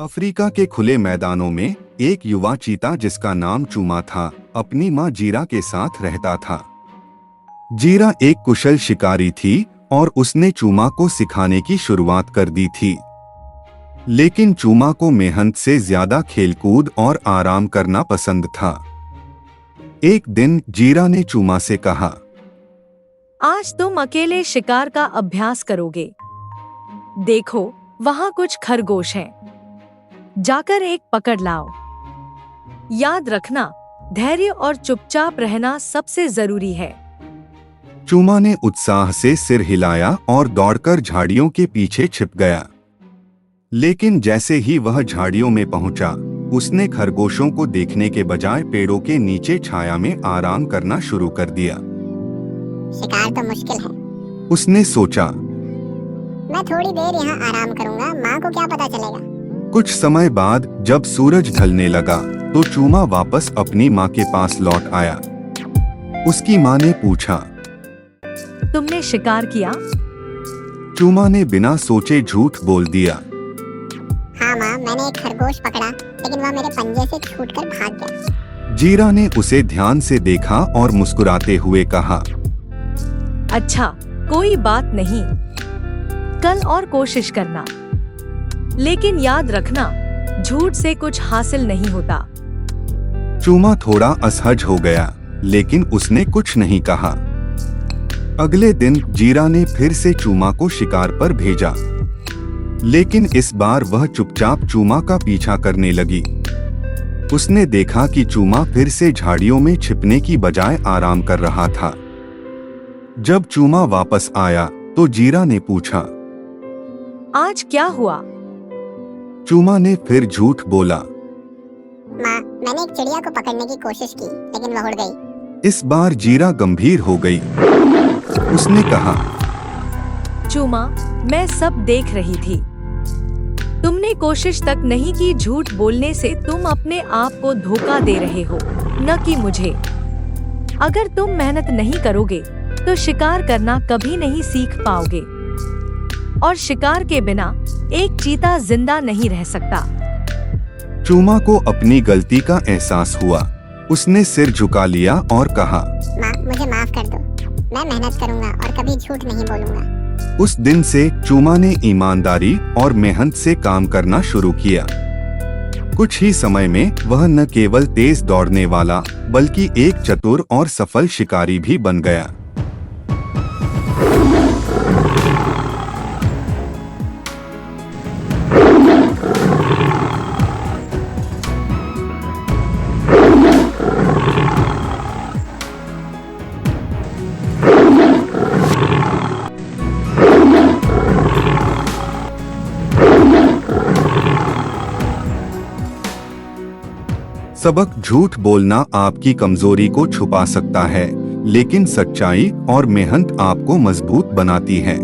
Africa के खुले मैदानों में एक युवा चीता जिसका नाम चूमा था, अपनी माँ जीरा के साथ रहता था। जीरा एक कुशल शिकारी थी और उसने चूमा को सिखाने की शुरुआत कर दी थी। लेकिन चूमा को मेहनत से ज्यादा खेलकूद और आराम करना पसंद था। एक दिन जीरा ने चूमा से कहा, आज तुम अकेले शिकार का अभ्यास करोगे। देखो, वहाँ कुछ खरगोश हैं। जाकर एक पकड़ लाओ। याद रखना, धैर्य और चुपचाप रहना सबसे जरूरी है। चूमा ने उत्साह से सिर हिलाया और दौड़कर झाड़ियों के पीछे छिप गया। लेकिन जैसे ही वह झाड़ियों में पहुंचा, उसने खरगोशों को देखने के बजाय पेड़ों के नीचे छाया में आराम करना शुरू कर दिया। शिकार तो मुश्किल है, उसने सोचा। मैं थोड़ी देर यहाँ आराम करूंगा, माँ को क्या पता चलेगा। कुछ समय बाद जब सूरज ढलने लगा तो चूमा वापस अपनी माँ के पास लौट आया। उसकी माँ ने पूछा, तुमने शिकार किया? चूमा ने बिना सोचे झूठ बोल दिया। हाँ माँ, मैंने एक खरगोश पकड़ा, लेकिन वह मेरे पंजे से छूटकर भाग गया। जीरा ने उसे ध्यान से देखा और मुस्कुराते हुए कहा, अच्छा, कोई बात नहीं। कल और कोशिश करना। लेकिन याद रखना, झूठ से कुछ हासिल नहीं होता। चूमा थोड़ा असहज हो गया, लेकिन उसने कुछ नहीं कहा। अगले दिन जीरा ने फिर से चूमा को शिकार पर भेजा, लेकिन इस बार वह चुपचाप चूमा का पीछा करने लगी। उसने देखा कि चूमा फिर से झाड़ियों में छिपने की बजाय आराम कर रहा था। जब चूमा वापस आया तो जीरा ने पूछा, आज क्या हुआ? चूमा ने फिर झूठ बोला। माँ, मैंने एक चिड़िया को पकड़ने की कोशिश की, लेकिन वह उड़ गई। इस बार जीरा गंभीर हो गई। उसने कहा, चूमा, मैं सब देख रही थी। तुमने कोशिश तक नहीं की। झूठ बोलने से तुम अपने आप को धोखा दे रहे हो, न कि मुझे। अगर तुम मेहनत नहीं करोगे तो शिकार करना कभी नहीं सीख पाओगे। और शिकार के बिना एक चीता जिंदा नहीं रह सकता। चूमा को अपनी गलती का एहसास हुआ। उसने सिर झुका लिया और कहा, माँ, मुझे माफ कर दो। मैं मेहनत करूंगा और कभी झूठ नहीं बोलूंगा। उस दिन से चूमा ने ईमानदारी और मेहनत से काम करना शुरू किया। कुछ ही समय में वह न केवल तेज दौड़ने वाला बल्कि एक चतुर और सफल शिकारी भी बन गया। सबक: झूठ बोलना आपकी कमजोरी को छुपा सकता है, लेकिन सच्चाई और मेहनत आपको मजबूत बनाती है।